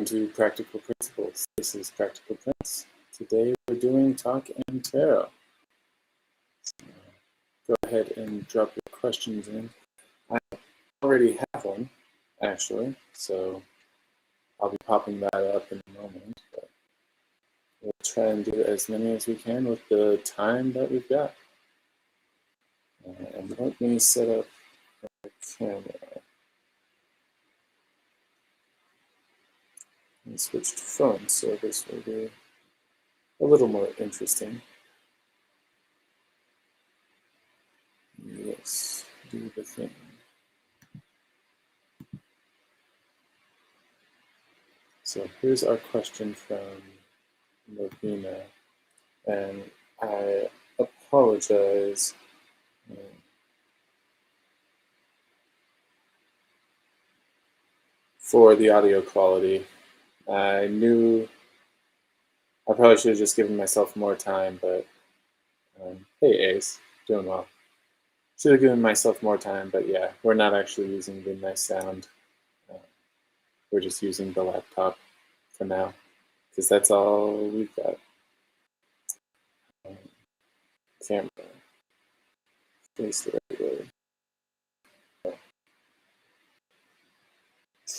To Practical Principles. This is Practical Prince. Today we're doing Talk and Tarot. So go ahead and drop your questions in. I already have one, actually, so I'll be popping that up in a moment. But we'll try and do as many as we can with the time that we've got. And let me set up the camera. And switch to phone, so this will be a little more interesting. Yes, do the thing. So here's our question from Lavina, and I apologize for the audio quality. I knew I probably should have just given myself more time, but hey Ace, doing well. Should have given myself more time, but yeah, we're not actually using the nice sound. We're just using the laptop for now, because that's all we've got. Camera, face the right way.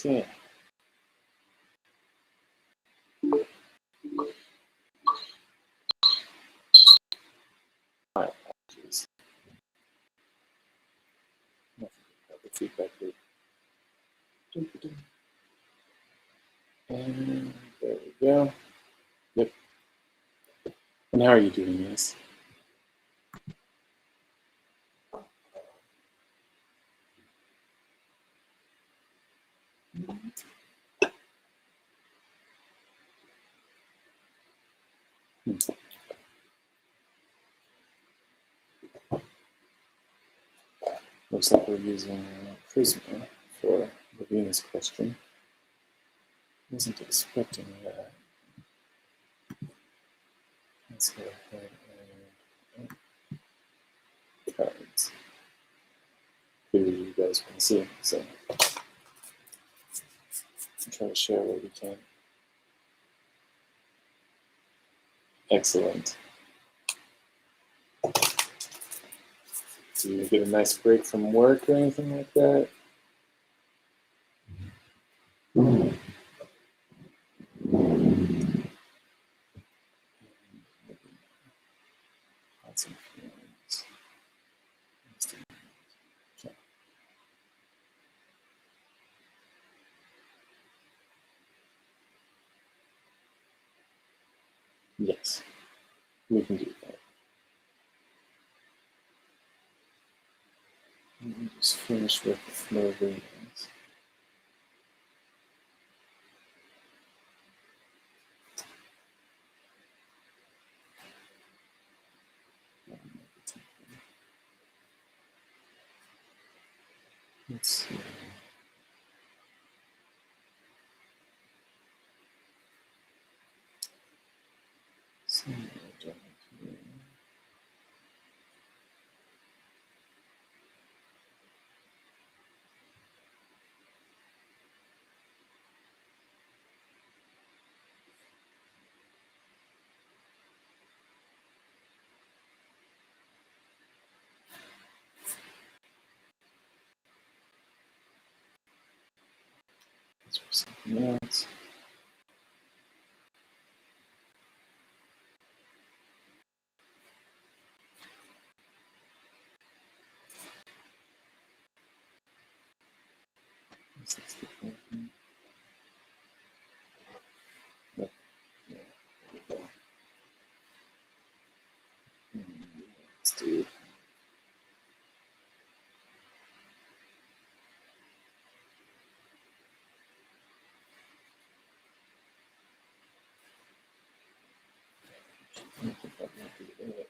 Yeah. My apologies. The feedback loop. And there we go. Yep. And how are you doing this? Looks like we're using Prisma for the Venus question. Wasn't expecting that. Let's go ahead and cards. Clearly you guys want to see, so I'll try to share what we can. Excellent. Do you get a nice break from work or anything like that? Lots of feelings. Okay. Yes, we can do that. Let me just finish with the flow readings. Let's see. Let's for something else. Let's do. I think that might be it.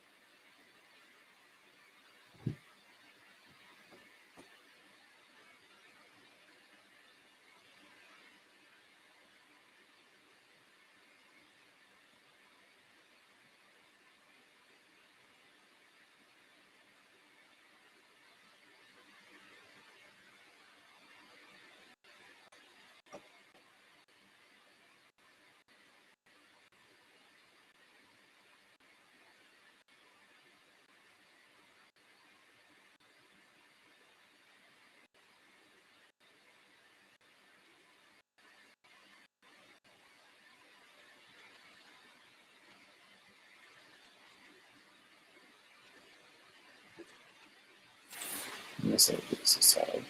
to set these aside.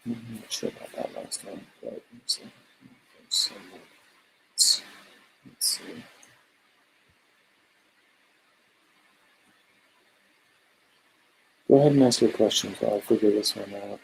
I'm not sure about that last one, but let's see. Go ahead and ask your questions while I figure this one out.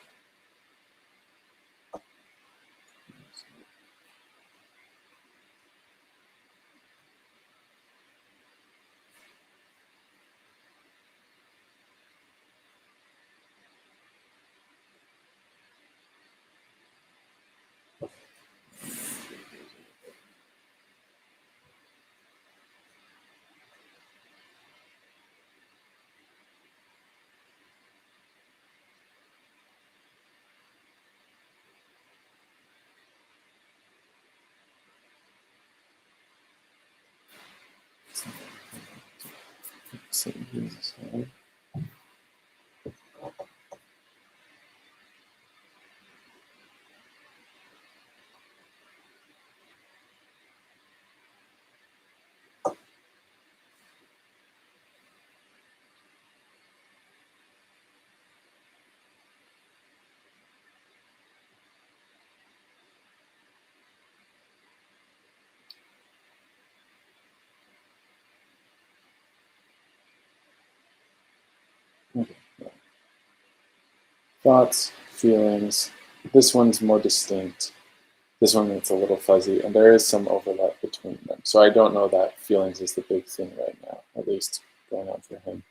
So here's okay. Thoughts, feelings. This one's more distinct. This one it's a little fuzzy, and there is some overlap between them. So I don't know that feelings is the big thing right now, at least going on for him.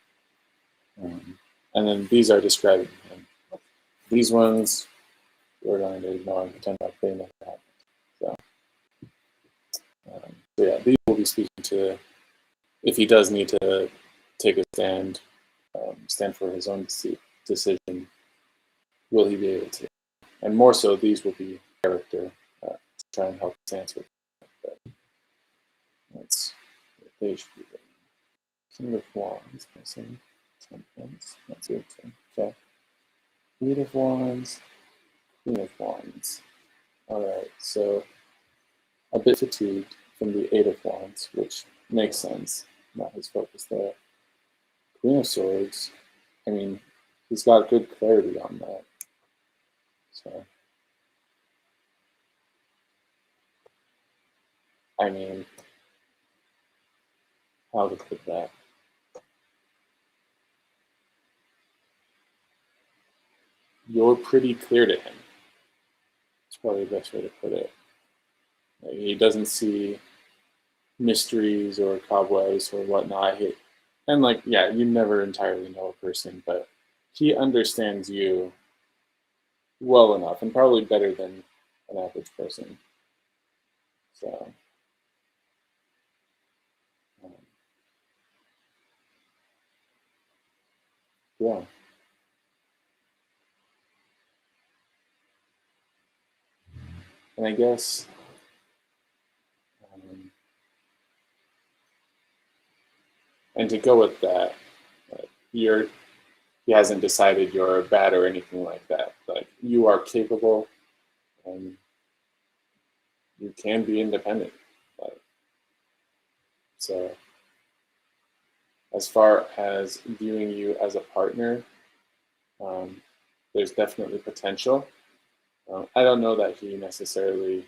And then these are describing him. These ones we're going to ignore and pretend like they never happened. So yeah, these will be speaking to if he does need to take a stand, stand for his own decision, will he be able to? And more so, these will be character to try and help us answer. But that's they should be there. King of Wands, missing. Temperance, that's your turn. Okay. Eight of Wands, Queen of Wands. Alright, so a bit fatigued from the Eight of Wands, which makes sense. Not his focus there. Queen of Swords, I mean, he's got good clarity on that. So, I mean, how to put that? You're pretty clear to him. It's probably the best way to put it. Like, he doesn't see mysteries or cobwebs or whatnot. And like, yeah, you never entirely know a person, but he understands you well enough, and probably better than an average person. So, um, yeah. And I guess and to go with that, you're he hasn't decided you're bad or anything like that. Like you are capable, and you can be independent. Like, so, as far as viewing you as a partner, there's definitely potential. I don't know that he necessarily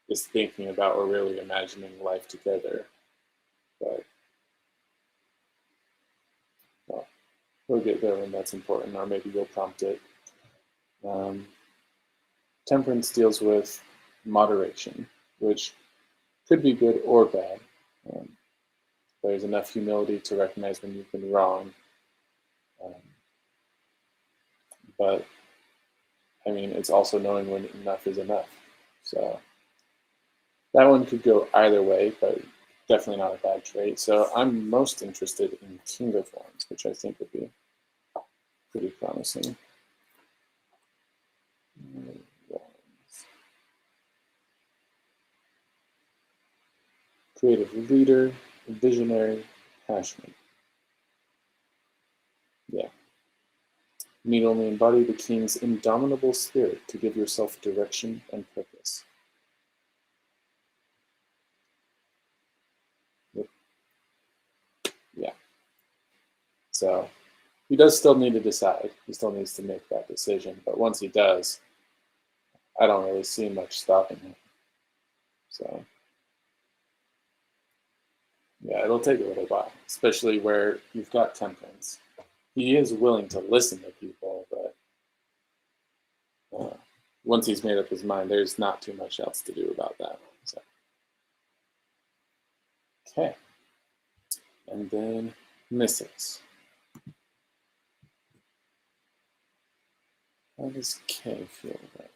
is thinking about or really imagining life together, but well, he'll get there when that's important, or maybe you'll prompt it. Temperance deals with moderation, which could be good or bad. There's enough humility to recognize when you've been wrong. But I mean, it's also knowing when enough is enough. So that one could go either way, but definitely not a bad trait. So I'm most interested in King of Wands, which I think would be pretty promising. Creative leader, visionary, passionate. Yeah. You need only embody the king's indomitable spirit to give yourself direction and purpose. Yep. Yeah. So he does still need to decide. He still needs to make that decision. But once he does, I don't really see much stopping him. So yeah, it'll take a little while, especially where you've got temperance. He is willing to listen to people, but once he's made up his mind, there's not too much else to do about that. So. Okay. And then Mystics. How does K feel about you?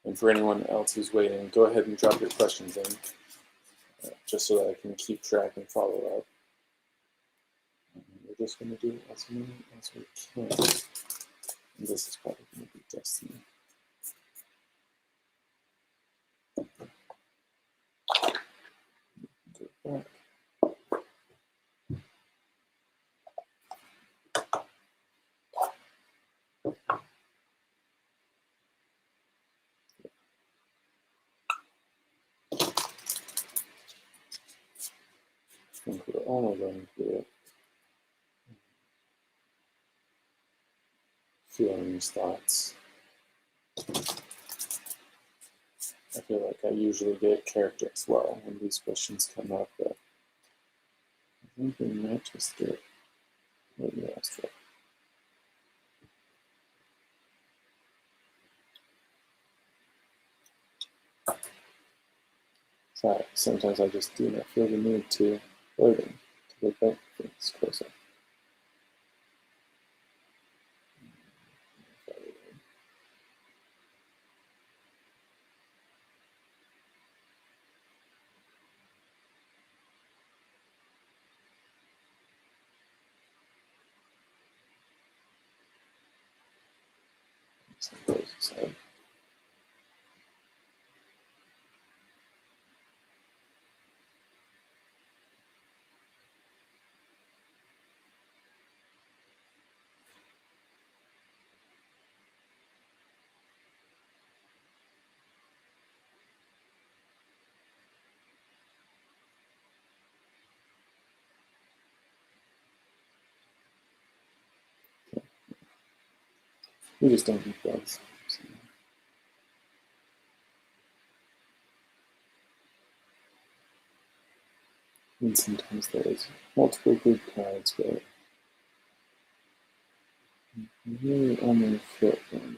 And for anyone else who's waiting, go ahead and drop your questions in, just so that I can keep track and follow up. We're just going to do as many as we can. And this is probably going to be Destiny. Go back. I think we're only going to do it. Feelings, thoughts. I feel like I usually get character as well when these questions come up, but I think we might just get what you asked for. Sorry, sometimes I just do not feel the need to loading to look at things closer. Aside. We just don't need those. So. And sometimes there's multiple good cards, but you really only fit one.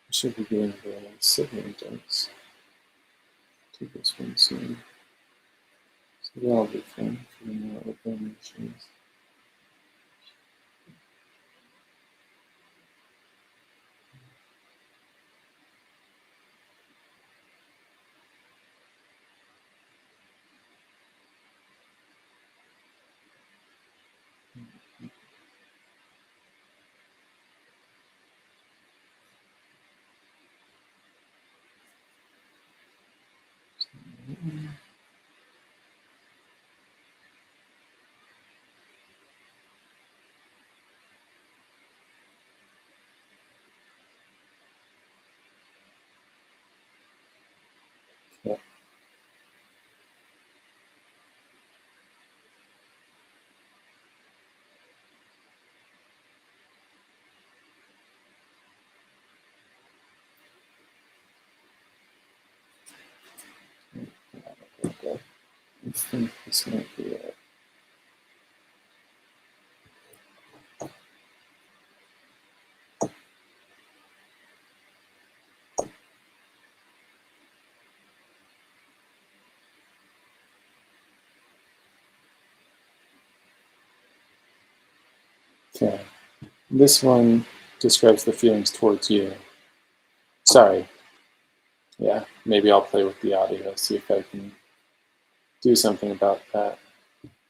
I should be getting the sibling decks to this one soon. So that'll be fun, figuring out what their mission is. I think this might be it. Okay. This one describes the feelings towards you. Sorry. Yeah, maybe I'll play with the audio, see if I can do something about that.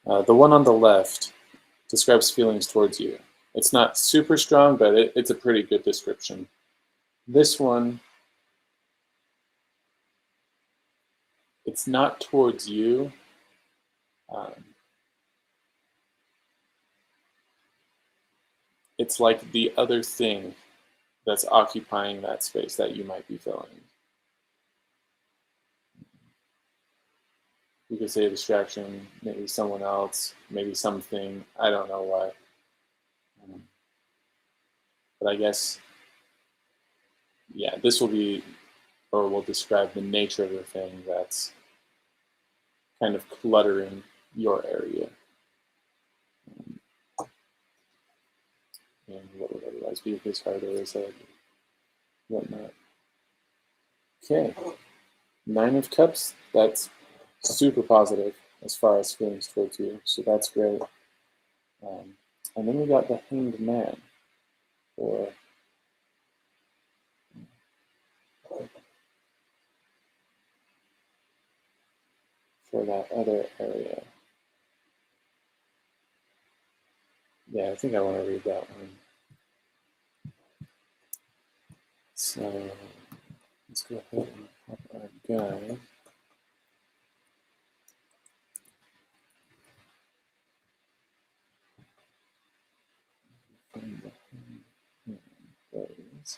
The one on the left describes feelings towards you. It's not super strong, but it's a pretty good description. This one, it's not towards you. It's like the other thing that's occupying that space that you might be filling. You could say a distraction, maybe someone else, maybe something, I don't know what. But I guess, yeah, this will be, or will describe the nature of the thing that's kind of cluttering your area. And what would otherwise be his heart or his head, whatnot. Okay, 9 of Cups, that's super positive as far as feelings towards you, so that's great. And then we got the Hanged Man for that other area. Yeah, I think I want to read that one. So let's go ahead and pop our guide. There it is.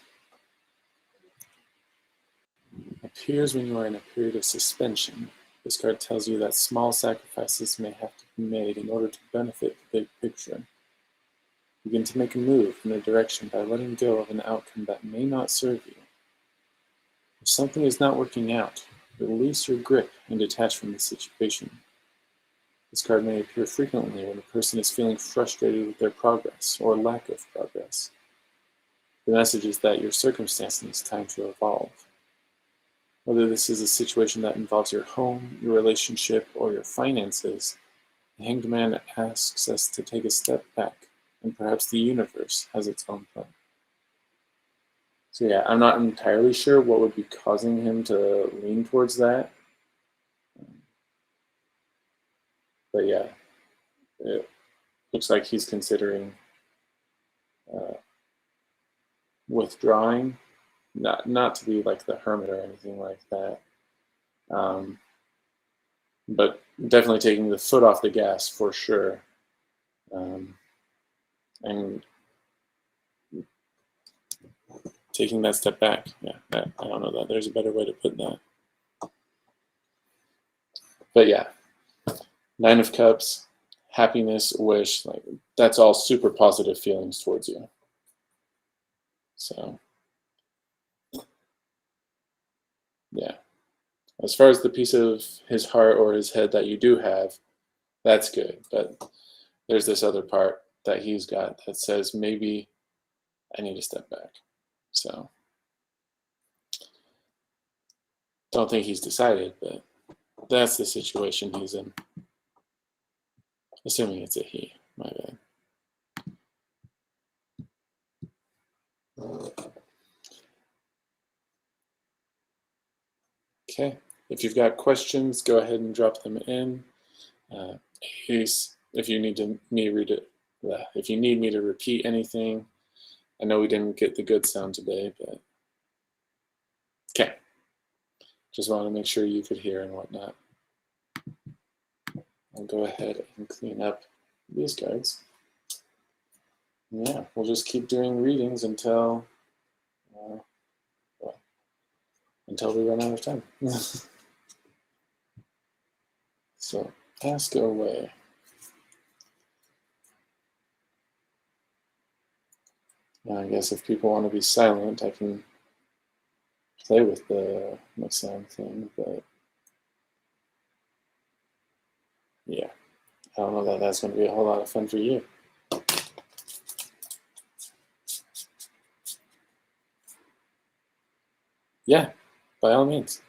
Appears when you are in a period of suspension. This card tells you that small sacrifices may have to be made in order to benefit the big picture. Begin to make a move in a direction by letting go of an outcome that may not serve you. If something is not working out, release your grip and detach from the situation. This card may appear frequently when a person is feeling frustrated with their progress or lack of progress. The message is that your circumstance needs time to evolve. Whether this is a situation that involves your home, your relationship, or your finances, the Hanged Man asks us to take a step back, and perhaps the universe has its own plan. So yeah, I'm not entirely sure what would be causing him to lean towards that. But yeah, it looks like he's considering withdrawing, not to be like the hermit or anything like that, but definitely taking the foot off the gas for sure, and taking that step back. Yeah, I don't know that there's a better way to put that. But yeah, 9 of Cups, happiness, wish, like that's all super positive feelings towards you. So yeah, as far as the piece of his heart or his head that you do have, that's good. But there's this other part that he's got that says maybe I need to step back. So don't think he's decided, but that's the situation he's in. Assuming it's a he, my bad. Okay, if you've got questions, go ahead and drop them in. If you need if you need me to repeat anything, I know we didn't get the good sound today, but okay. Just want to make sure you could hear and whatnot. I'll go ahead and clean up these cards. Yeah, we'll just keep doing readings until we run out of time. So ask away. Now, I guess if people want to be silent, I can play with my sound thing, but Yeah, I don't know that that's going to be a whole lot of fun for you. Yeah, by all means.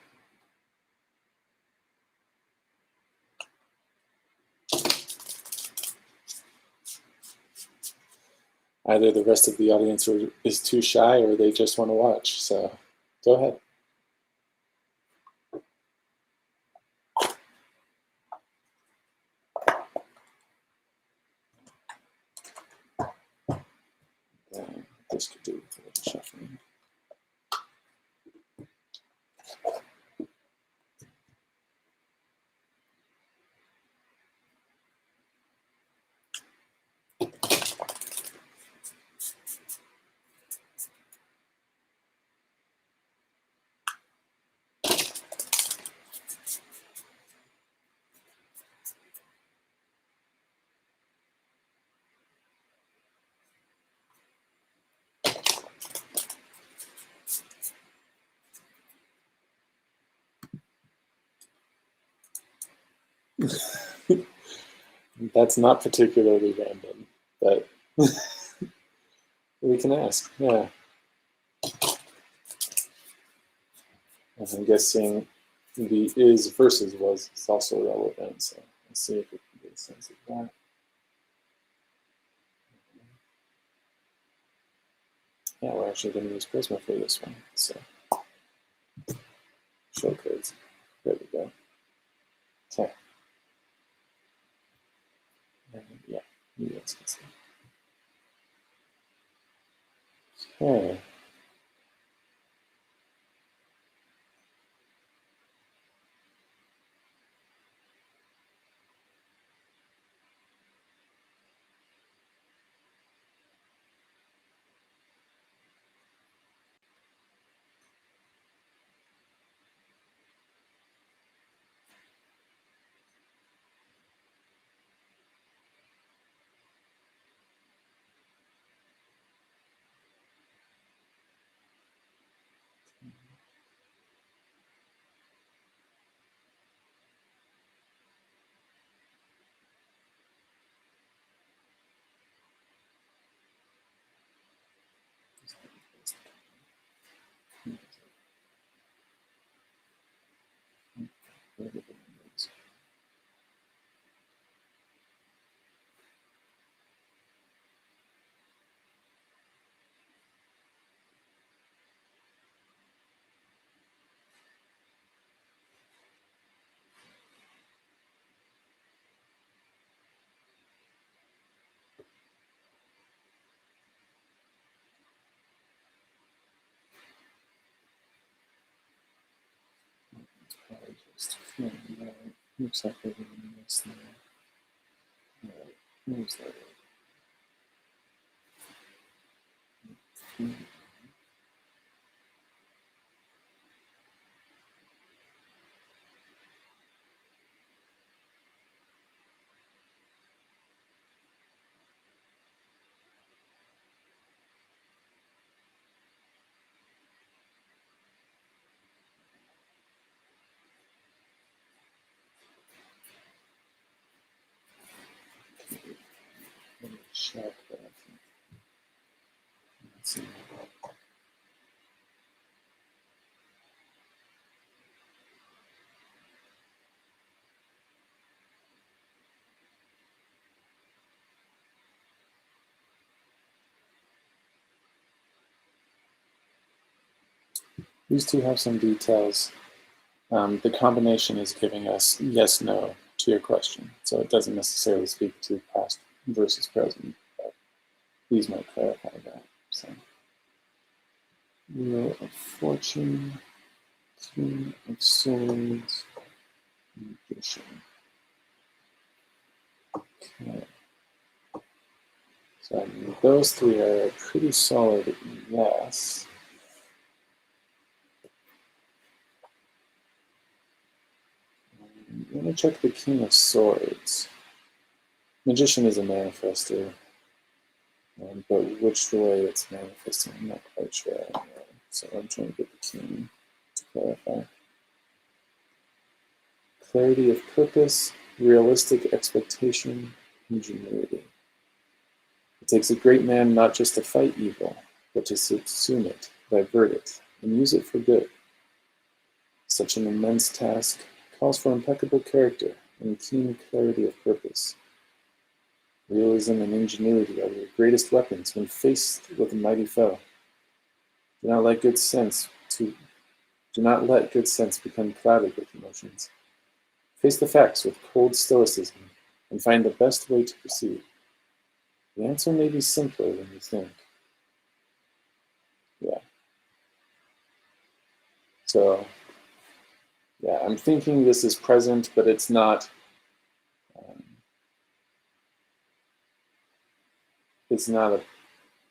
Either the rest of the audience is too shy or they just want to watch, so go ahead. This could do with a little shuffling. That's not particularly random, but we can ask, yeah. I'm guessing the is versus was is also relevant, so let's see if we can get a sense of that. Yeah, we're actually going to use Prisma for this one, so show codes. There we go. Okay. Yeah, you guys can see. Okay. Looks like we're going to miss there. Moves that way. Let me check that. Let's see. These two have some details. The combination is giving us yes, no to your question. So it doesn't necessarily speak to past versus present, but these might clarify that. So, Wheel of Fortune, King of Swords, Magician. Okay. So those three are a pretty solid yes. Let me check the King of Swords. Magician is a manifester, but which way it's manifesting, I'm not quite sure. So I'm trying to get the King to clarify. Clarity of purpose, realistic expectation, ingenuity. It takes a great man not just to fight evil, but to subsume it, divert it, and use it for good. Such an immense task calls for impeccable character and keen clarity of purpose. Realism and ingenuity are your greatest weapons when faced with a mighty foe. Do not let good sense become clouded with emotions. Face the facts with cold stoicism and find the best way to proceed. The answer may be simpler than you think. Yeah. So, yeah, I'm thinking this is present, but it's not. It's not a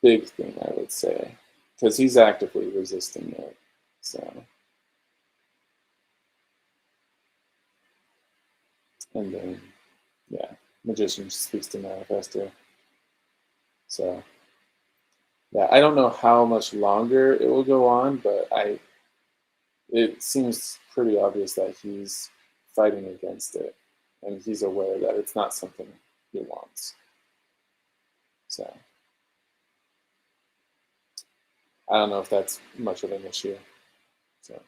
big thing, I would say, because he's actively resisting it. So, and then, yeah, magician speaks to manifestor. So, yeah, I don't know how much longer it will go on, but it seems pretty obvious that he's fighting against it, and he's aware that it's not something he wants. So, I don't know if that's much of an issue. So,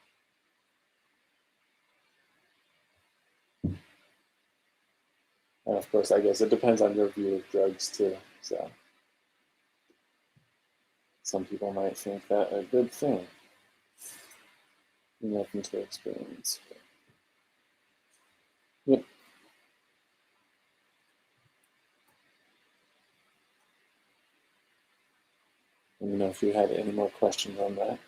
and of course, I guess it depends on your view of drugs too. So, some people might think that a good thing. Nothing to experience. Yep. Let me know if you had any more questions on that.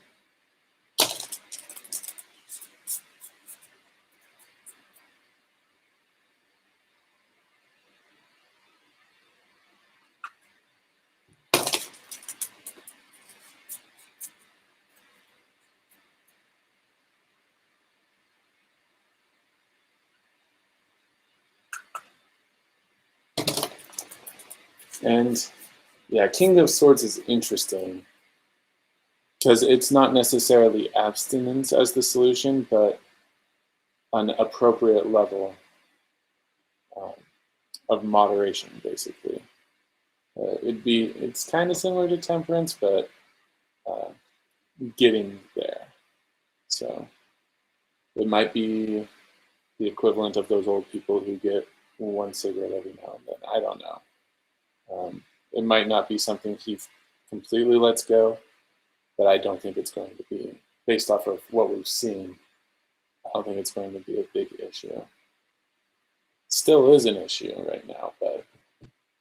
And yeah, King of Swords is interesting because it's not necessarily abstinence as the solution, but an appropriate level of moderation, basically. It's kind of similar to temperance, but getting there. So it might be the equivalent of those old people who get one cigarette every now and then. I don't know. It might not be something he completely lets go, but I don't think it's going to be, based off of what we've seen, I don't think it's going to be a big issue. Still is an issue right now, but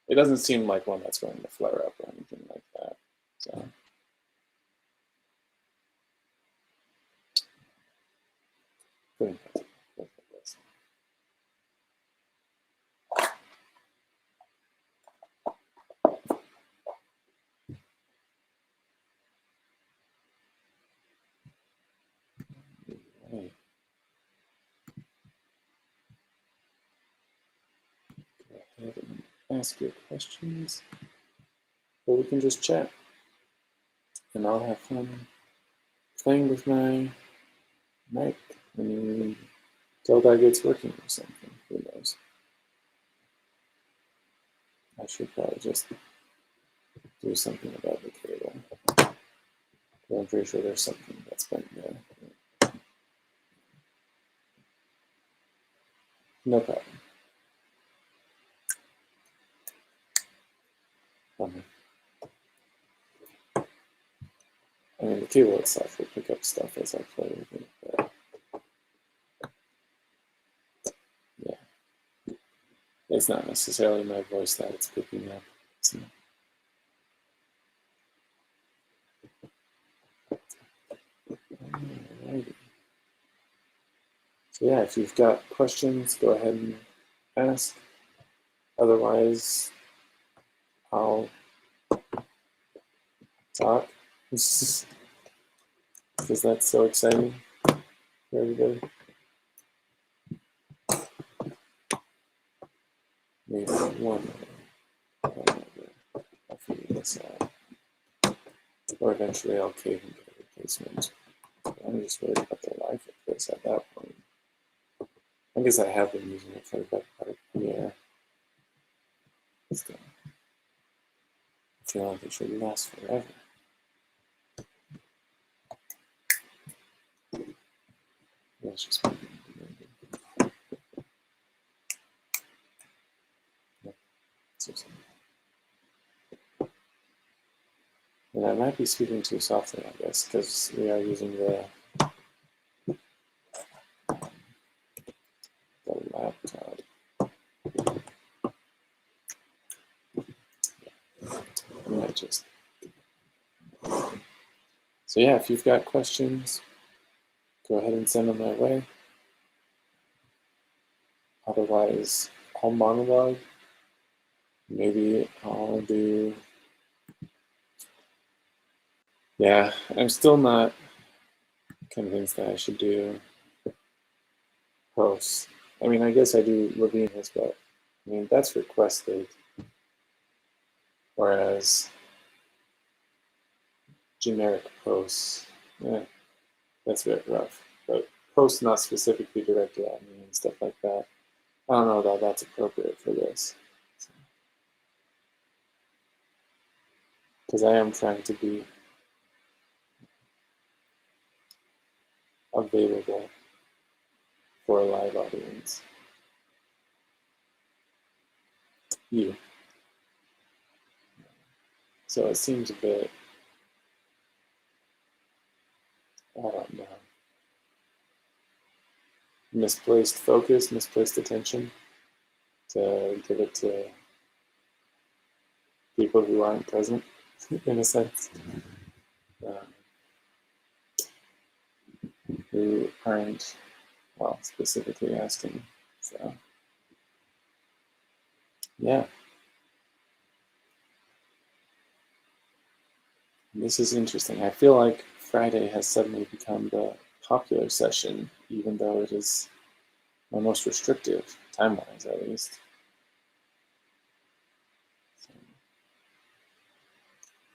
it doesn't seem like one that's going to flare up or anything like that. So. Right. Go ahead and ask your questions, or we can just chat, and I'll have fun playing with my mic until that gets working or something. Who knows? I should probably just do something about the cable. But I'm pretty sure there's something that's been there. No problem. I mean, the cable itself will pick up stuff as I play with it, but yeah, it's not necessarily my voice that it's picking up. So. Alrighty. So yeah, if you've got questions, go ahead and ask. Otherwise, I'll talk. Because that's so exciting for everybody. Maybe one more. I'll figure this out. Or eventually I'll cave and get a replacement. I'm just worried about the life of this at that point. I guess I have been using it for the better part Still, I feel like it should last forever. Let's just put it in. Yep. And I might be speaking too softly, I guess, because we are using the laptop. I might just. So yeah, if you've got questions, go ahead and send them my way. Otherwise, I'll monologue. Maybe I'll do. Yeah, I'm still not convinced that I should do posts. I mean, I guess I do reviews, but I mean, that's requested. Whereas generic posts, that's a bit rough. But posts not specifically directed at me and stuff like that, I don't know that that's appropriate for this. Because I am trying to be available for a live audience. You. So it seems a bit, I don't know, misplaced focus, misplaced attention to give it to people who aren't present, in a sense, who aren't, well, specifically asking. So, yeah. This is interesting. I feel like Friday has suddenly become the popular session, even though it is my most restrictive, time-wise at least. So,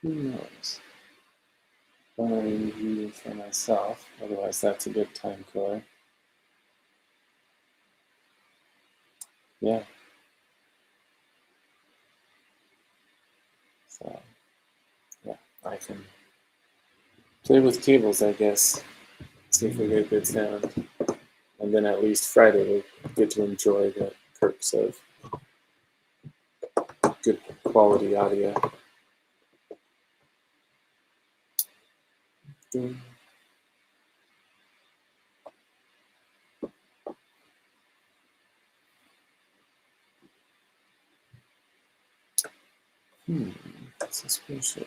who knows? Don't want to review for myself, otherwise that's a good time killer. Yeah. So, yeah, I can play with cables, I guess. See if we get good sound. And then at least Friday we'll get to enjoy the perks of good quality audio. Suspicious.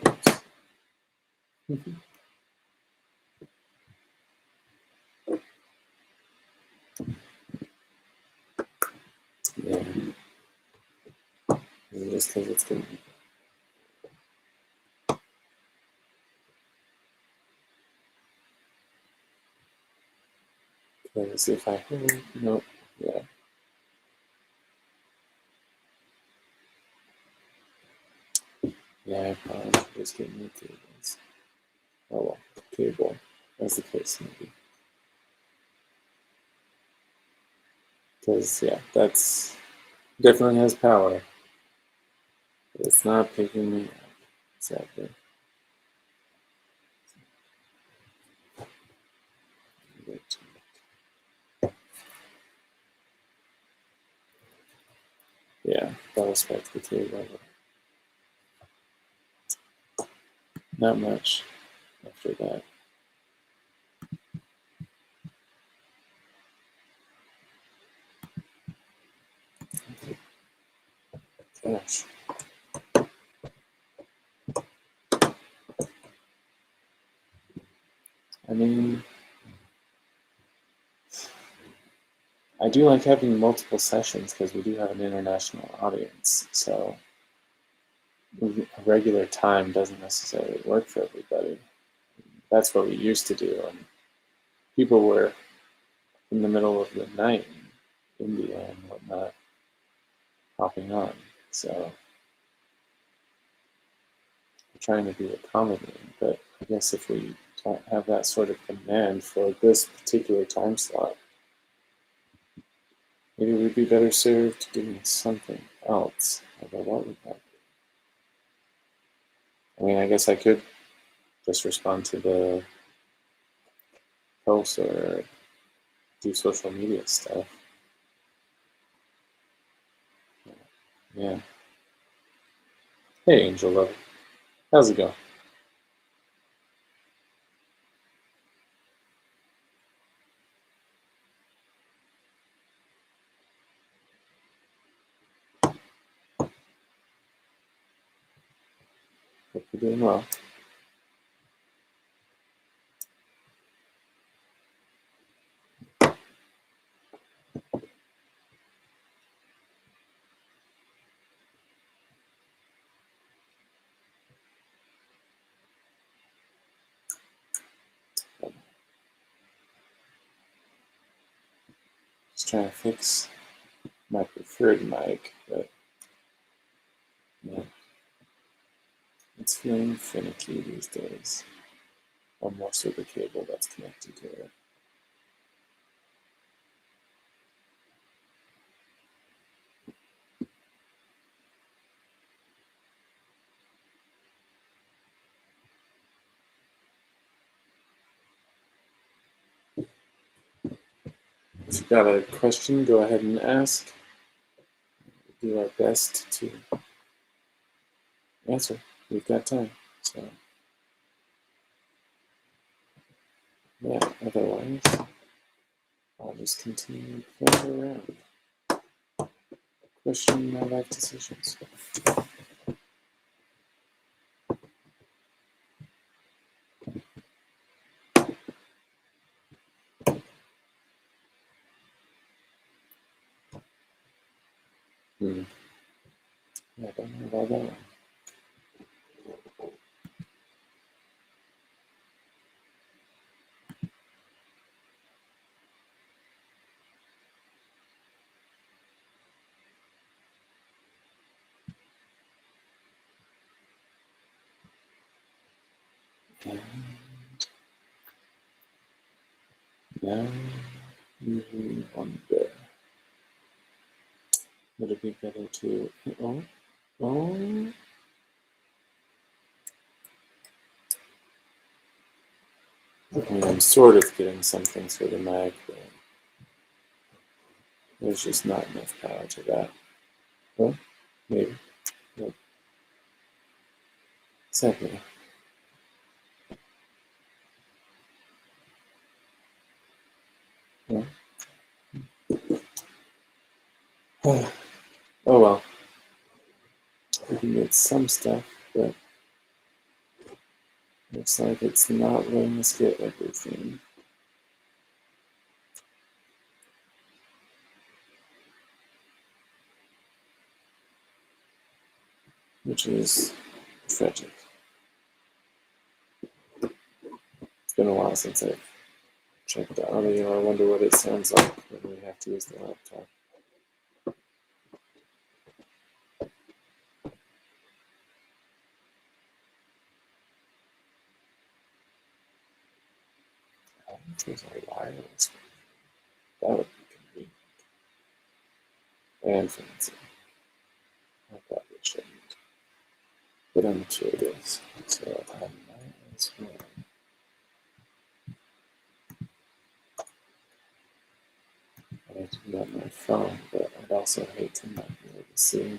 Yeah. Just because it's good. Okay, let's see if I hold. Nope. Yeah. Yeah, I probably should just get new cables. Oh well, cable. That's the case, maybe. Because, yeah, that's definitely has power. But it's not picking me up. Exactly. Yeah, that'll spike the cable. Not much after that. Gosh. I mean, I do like having multiple sessions because we do have an international audience. So a regular time doesn't necessarily work for everybody. That's what we used to do. And people were in the middle of the night in India and whatnot hopping on. So we're trying to be accommodating. But I guess if we don't have that sort of demand for this particular time slot, maybe we'd be better served doing something else, like Although what would that be? I mean, I guess I could just respond to the post or do social media stuff. Yeah. Hey, Angel Lover. How's it going? Hope you're doing well. Just trying to fix my preferred mic, but yeah, it's feeling finicky these days. One more super cable that's connected to it. If you've got a question, go ahead and ask. We'll do our best to answer. We've got time. So, yeah, otherwise, I'll just continue playing around. Questioning my life decisions. Yeah, I don't know about that one. And now you wonder, would it be better to, I mean, I'm sort of getting something through the mic, but there's just not enough power to that. Well, maybe. Nope. Exactly. Yeah. Oh well. We can get some stuff, but looks like it's not letting us get everything. Which is tragic. It's been a while since I've checked the audio. I wonder what it sounds like when we have to use the laptop. I don't think there's a wireless one. That would be convenient. And fancy. I probably shouldn't. But I'm sure it is. So I might as well. I have to do that on my phone, but I'd also hate to not be able to see.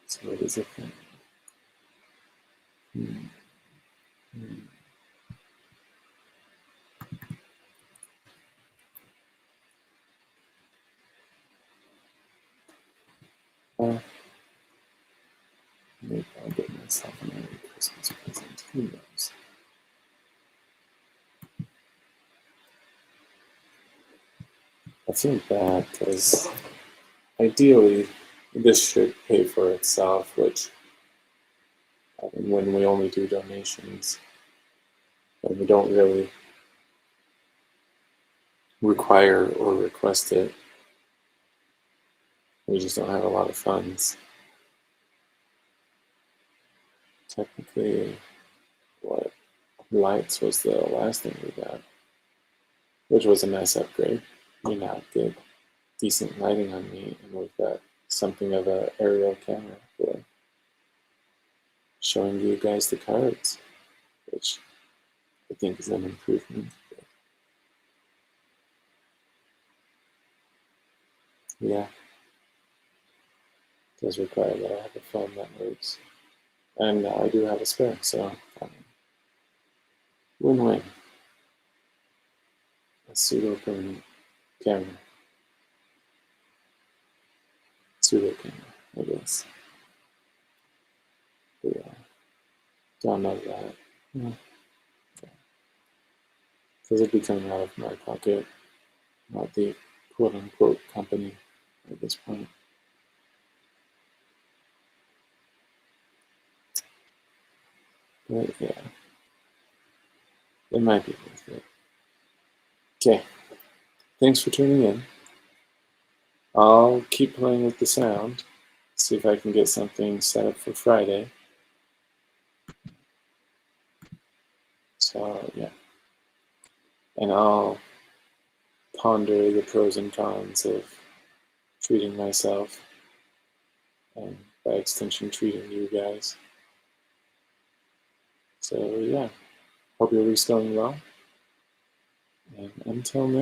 So it is a thing. Maybe I'll get myself a Merry Christmas present. Who knows? I feel bad because ideally this should pay for itself, which when we only do donations and we don't really require or request it, we just don't have a lot of funds. technically, what, lights was the last thing we got, which was a nice upgrade. You know, get decent lighting on me, and we've got something of an aerial camera for showing you guys the cards, which I think is an improvement. But yeah, it does require that I have a phone that works. And I do have a spare, so win-win. A pseudo-permanent camera. Pseudo-camera, I guess. But yeah, don't know that. Yeah. Because it'd be coming out of my pocket, not the quote-unquote company at this point. But yeah, it might be worth it. Okay, thanks for tuning in. I'll keep playing with the sound, see if I can get something set up for Friday. So yeah, and I'll ponder the pros and cons of treating myself and by extension treating you guys. So yeah, hope your week's going well, and until next